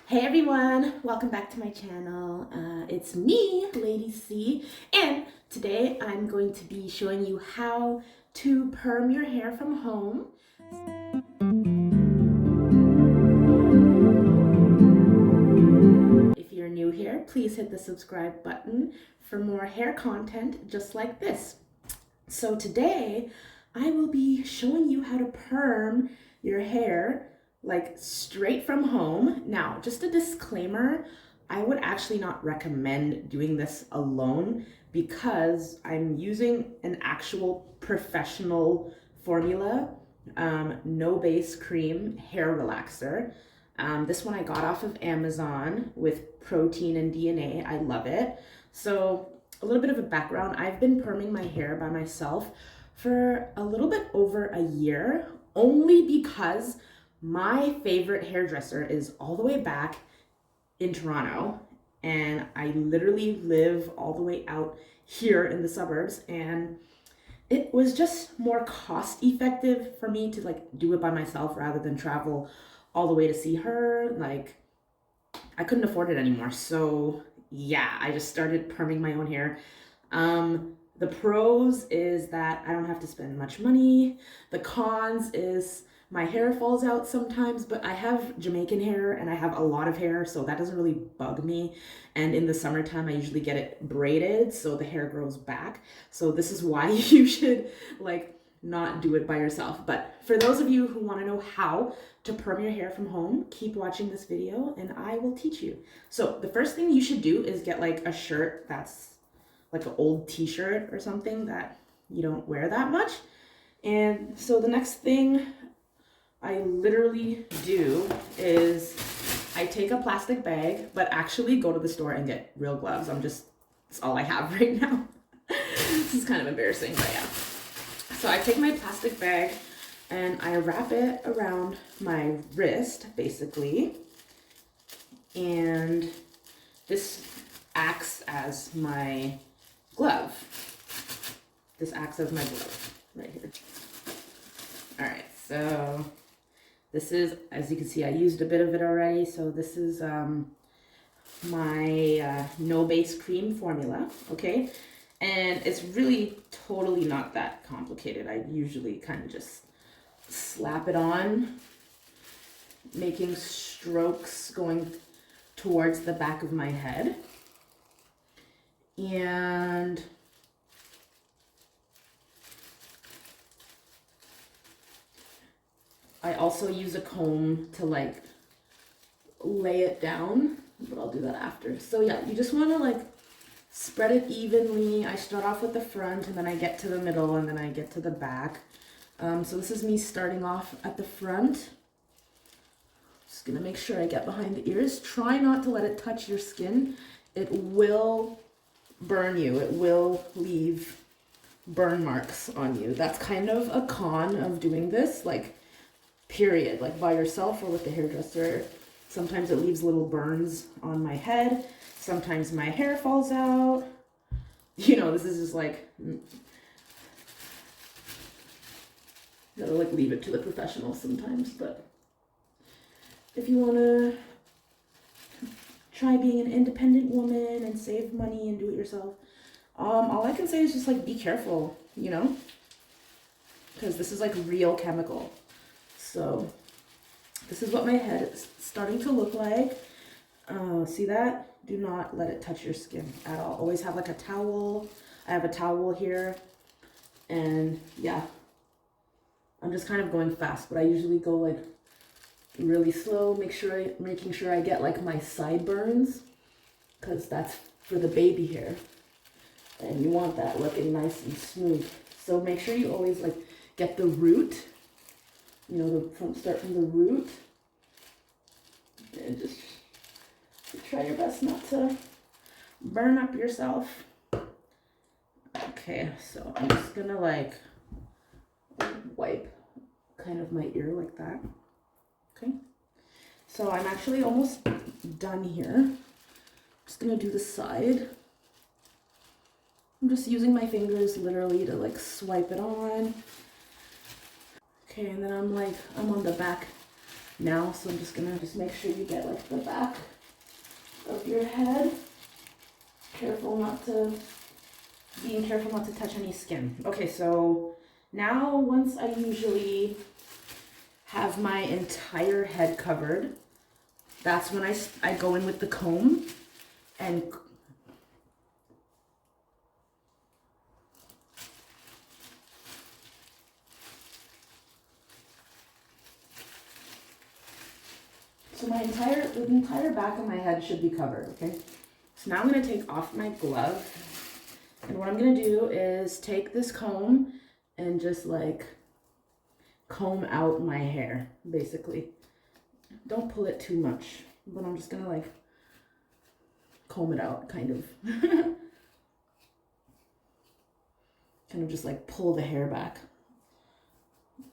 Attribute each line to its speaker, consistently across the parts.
Speaker 1: Hey everyone, welcome back to my channel. It's me, Lady C, and today I'm going to be showing you how to perm your hair from home. If you're new here, please hit the subscribe button for more hair content just like this. So today I will be showing you how to perm your hair like straight from home. Now, just a disclaimer, I would actually not recommend doing this alone because I'm using an actual professional formula, no base cream hair relaxer. This one I got off of Amazon with protein and DNA. I love it. So a little bit of a background, I've been perming my hair by myself for a little bit over a year, only because my favorite hairdresser is all the way back in Toronto, and I literally live all the way out here in the suburbs, and it was just more cost effective for me to like do it by myself rather than travel all the way to see her. Like, I couldn't afford it anymore. So yeah, I just started perming my own hair. The pros is that I don't have to spend much money. The cons is my hair falls out sometimes, but I have Jamaican hair and I have a lot of hair, so that doesn't really bug me. And in the summertime, I usually get it braided, so the hair grows back. So this is why you should like not do it by yourself. But for those of you who want to know how to perm your hair from home, keep watching this video and I will teach you. So the first thing you should do is get like a shirt that's like an old t-shirt or something that you don't wear that much. And so the next thing I literally do is I take a plastic bag, but actually go to the store and get real gloves. It's all I have right now. This is kind of embarrassing, but yeah. So I take my plastic bag and I wrap it around my wrist, basically. And this acts as my glove. This acts as my glove right here. All right, so this is, as you can see, I used a bit of it already. So this is my no base cream formula, okay? And it's really totally not that complicated. I usually kind of just slap it on, making strokes going towards the back of my head. And I also use a comb to like lay it down, but I'll do that after. So yeah, you just want to like spread it evenly. I start off with the front and then I get to the middle and then I get to the back. So this is me starting off at the front. Just gonna make sure I get behind the ears. Try not to let it touch your skin. It will burn you. It will leave burn marks on you. That's kind of a con of doing this, like, period. Like by yourself or with the hairdresser. Sometimes it leaves little burns on my head. Sometimes my hair falls out. You know, this is just like, gotta like leave it to the professionals sometimes. But if you wanna try being an independent woman and save money and do it yourself, all I can say is just like be careful, you know, because this is like real chemical. So this is what my head is starting to look like. See that? Do not let it touch your skin at all. Always have like a towel. I have a towel here. And yeah, I'm just kind of going fast, but I usually go like really slow, making sure I get like my sideburns, because that's for the baby hair. And you want that looking nice and smooth. So make sure you always like get the root, you know, start from the root. And just try your best not to burn up yourself. Okay, so I'm just gonna like wipe kind of my ear like that. Okay, so I'm actually almost done here. I'm just gonna do the side. I'm just using my fingers literally to like swipe it on. Okay, and then I'm on the back now. So I'm just gonna make sure you get like the back of your head. Being careful not to touch any skin. Okay, so now once I usually have my entire head covered, that's when I go in with the comb and so the entire back of my head should be covered, okay? So now I'm gonna take off my glove, and what I'm gonna do is take this comb and just like comb out my hair, basically. Don't pull it too much, but I'm just gonna like comb it out, kind of. Kind of just like pull the hair back.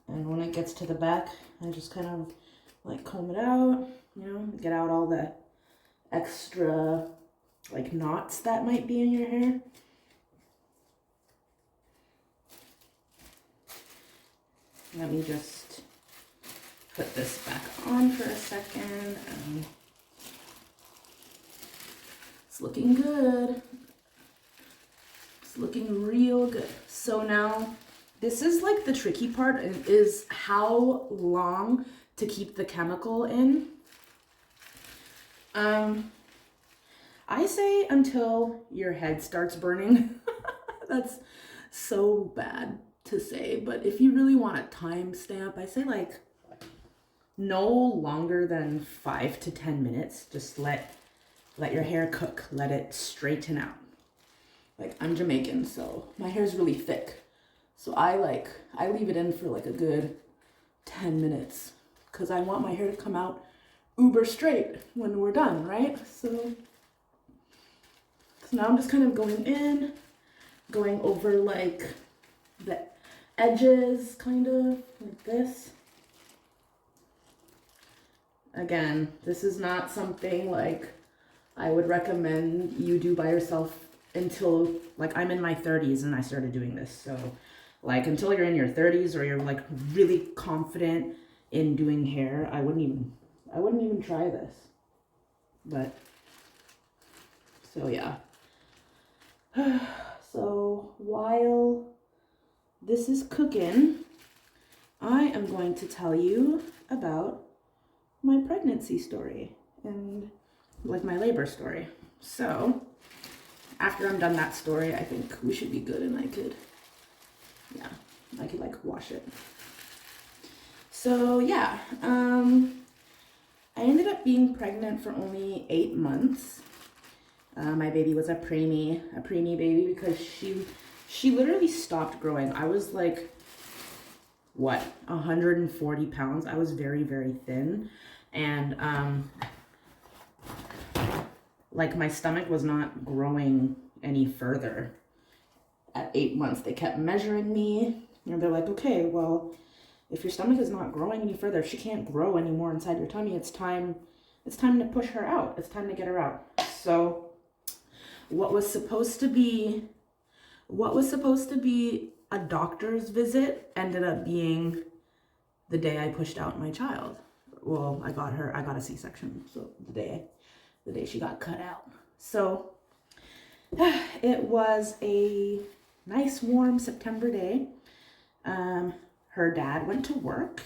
Speaker 1: And when it gets to the back, I just kind of like comb it out, you know, get out all the extra like knots that might be in your hair. Let me just put this back on for a second. It's looking good. It's looking real good. So now this is like the tricky part, is how long to keep the chemical in. I say until your head starts burning. That's so bad to say, but if you really want a timestamp, I say like no longer than 5 to 10 minutes. Just let your hair cook, let it straighten out. Like, I'm Jamaican, so my hair's really thick, so I leave it in for like a good 10 minutes because I want my hair to come out uber straight when we're done, right? So now I'm just kind of going over like the edges, kind of like this. Again, this is not something like I would recommend you do by yourself until, like, I'm in my 30s and I started doing this. So like until you're in your 30s or you're like really confident in doing hair, I wouldn't even try this. But so yeah. So while this is cooking, I am going to tell you about my pregnancy story and like my labor story. So after I'm done that story, I think we should be good and I could like wash it. So yeah, I ended up being pregnant for only 8 months. My baby was a preemie baby because she literally stopped growing. I was like, 140 pounds. I was very, very thin. And like my stomach was not growing any further. At 8 months, they kept measuring me, and they're like, okay, well, if your stomach is not growing any further, if she can't grow anymore inside your tummy, it's time to push her out. It's time to get her out. So what was supposed to be a doctor's visit ended up being the day I pushed out my child. Well, I got a C-section, so the day she got cut out. So it was a nice warm September day. Her dad went to work,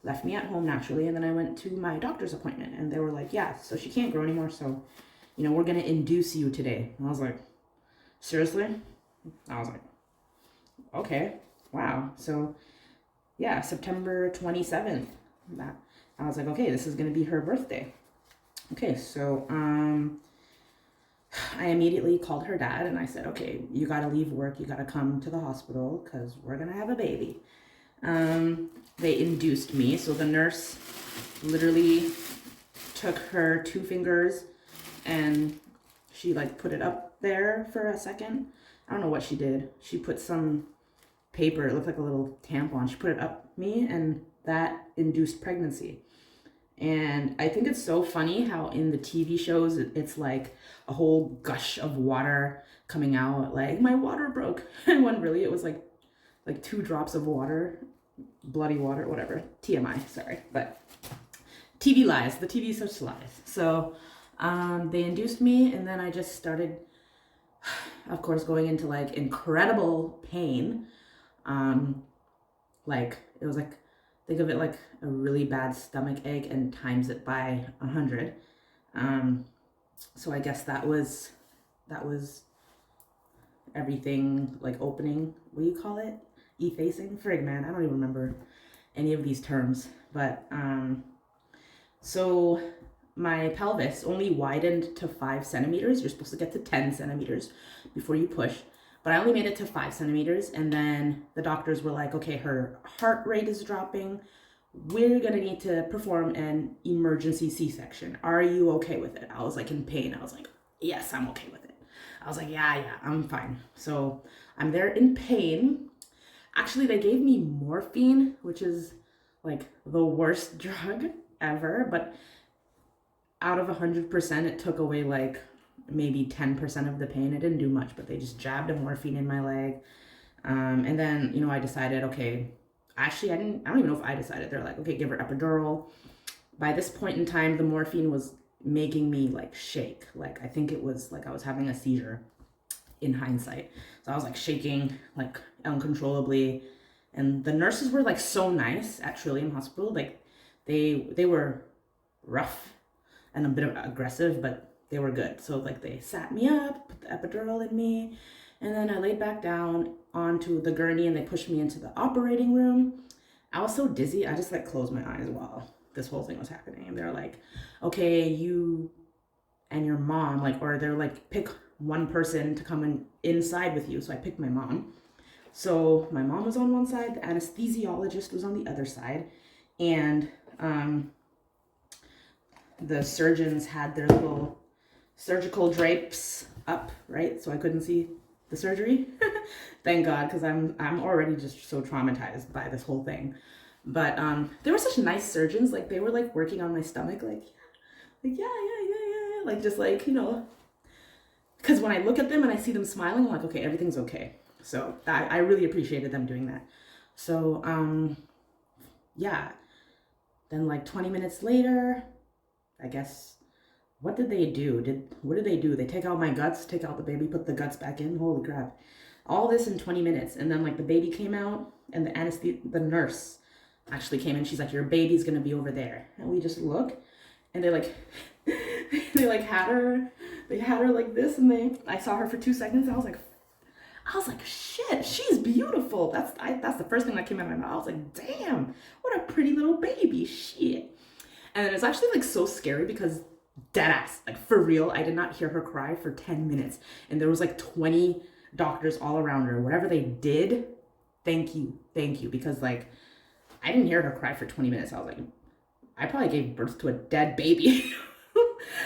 Speaker 1: left me at home naturally, and then I went to my doctor's appointment, and they were like, yeah, so she can't grow anymore, so, you know, we're gonna induce you today. And I was like, seriously? I was like, okay, wow. So yeah, September 27th, I was like, okay, this is gonna be her birthday. Okay, so I immediately called her dad and I said, okay, you gotta leave work, you gotta come to the hospital because we're gonna have a baby. They induced me, so the nurse literally took her 2 fingers and she like put it up there for a second. I don't know what she did. She put some paper, it looked like a little tampon, she put it up me, and that induced pregnancy. And I think it's so funny how in the TV shows it's like a whole gush of water coming out, like my water broke, and when really it was like 2 drops of water, bloody water, whatever. TMI, sorry. But TV lies. The TV is such lies. So they induced me, and then I just started, of course, going into like incredible pain. Like it was like, think of it like a really bad stomach ache and times it by 100. So I guess that was everything, like opening. What do you call it? Effacing? Frig, man, I don't even remember any of these terms. But so my pelvis only widened to 5 centimeters. You're supposed to get to 10 centimeters before you push. But I only made it to 5 centimeters. And then the doctors were like, okay, her heart rate is dropping. We're going to need to perform an emergency C-section. Are you okay with it? I was like in pain. I was like, yes, I'm okay with it. I was like, yeah, I'm fine. So I'm there in pain. Actually, they gave me morphine, which is like the worst drug ever. But out of 100%, it took away like maybe 10% of the pain. It didn't do much, but they just jabbed a morphine in my leg. And then, I decided, okay, actually, I don't even know if I decided. They're like, okay, give her epidural. By this point in time, the morphine was making me like shake. Like, I think it was like I was having a seizure in hindsight. So I was like shaking like uncontrollably. And the nurses were like so nice at Trillium Hospital. Like they were rough and a bit of aggressive, but they were good. So like they sat me up, put the epidural in me, and then I laid back down onto the gurney and they pushed me into the operating room. I was so dizzy, I just like closed my eyes while this whole thing was happening. And they're like, okay, you and your mom, like, or they're like, pick one person to come inside with you. So I picked my mom. So my mom was on one side, the anesthesiologist was on the other side, and the surgeons had their little surgical drapes up, right? So I couldn't see the surgery. Thank God, because I'm already just so traumatized by this whole thing. But they were such nice surgeons. Like they were like working on my stomach, like yeah, like just like, because when I look at them and I see them smiling, I'm like, okay, everything's okay. So I really appreciated them doing that. So yeah, then like 20 minutes later, I guess, what did they do? What did they do? They take out my guts, take out the baby, put the guts back in. Holy crap. All this in 20 minutes. And then like the baby came out and the nurse actually came in. She's like, your baby's going to be over there. And we just look and they like, they like had her like this. And I saw her for 2 seconds. I was like, shit, she's beautiful. That's the first thing that came out of my mouth. I was like, damn, what a pretty little baby. Shit. And then it's actually like so scary because deadass, like for real, I did not hear her cry for 10 minutes. And there was like 20 doctors all around her. Whatever they did, thank you. Because like, I didn't hear her cry for 20 minutes. I was like, I probably gave birth to a dead baby.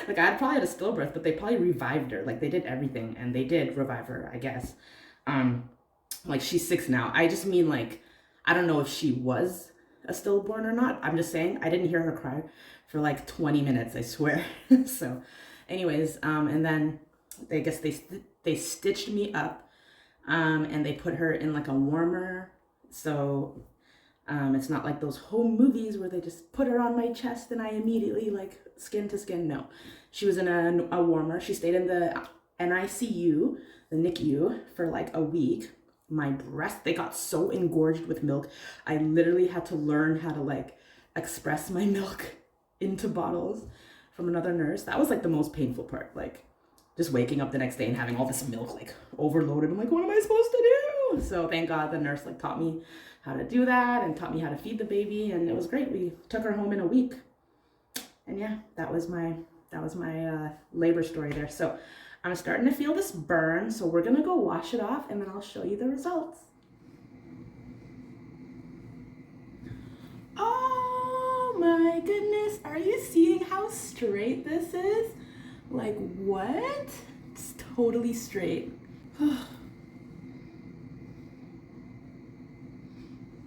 Speaker 1: Like I probably had a stillbirth, but they probably revived her. Like they did everything and they did revive her, I guess. Like she's 6 now. I just mean like, I don't know if she was a stillborn or not. I'm just saying I didn't hear her cry for like 20 minutes, I swear. So anyways, and then I guess they stitched me up, and they put her in like a warmer. So it's not like those home movies where they just put her on my chest and I immediately like skin to skin. No, she was in a warmer. She stayed in the NICU, the NICU, for like a week. My breast, they got so engorged with milk. I literally had to learn how to like express my milk into bottles from another nurse. That was like the most painful part. Like just waking up the next day and having all this milk like overloaded. I'm like, what am I supposed to do? So thank God the nurse like taught me how to do that and taught me how to feed the baby, and it was great. We took her home in a week. And yeah, that was my labor story there. So I'm starting to feel this burn, so we're gonna go wash it off and then I'll show you the results. Oh my goodness, are you seeing how straight this is? Like what? It's totally straight.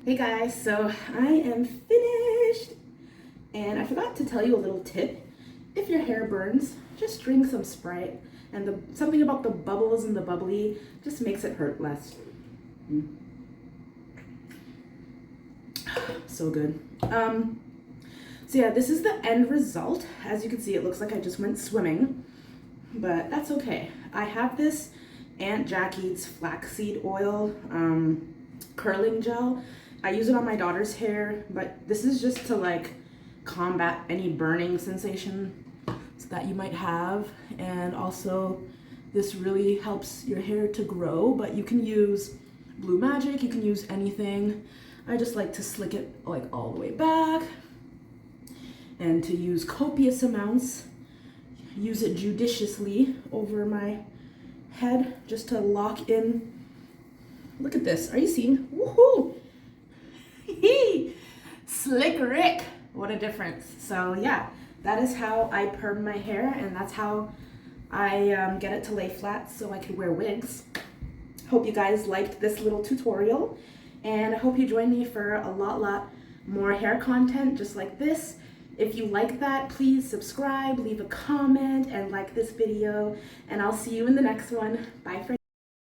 Speaker 1: Hey guys, so I am finished. And I forgot to tell you a little tip. If your hair burns, just drink some Sprite. And something about the bubbles and the bubbly just makes it hurt less. So good. So yeah, this is the end result. As you can see, it looks like I just went swimming, but that's okay. I have this Aunt Jackie's flaxseed oil curling gel. I use it on my daughter's hair, but this is just to like combat any burning sensation that you might have. And also this really helps your hair to grow, but you can use Blue Magic, you can use anything. I just like to slick it like all the way back and to use copious amounts. Use it judiciously over my head just to lock in. Look at this. Are you seeing? Woohoo! Slick Rick. What a difference. So yeah, that is how I perm my hair, and that's how I get it to lay flat so I could wear wigs. Hope you guys liked this little tutorial, and I hope you join me for a lot more hair content just like this. If you like that, please subscribe, leave a comment, and like this video, and I'll see you in the next one. Bye for now.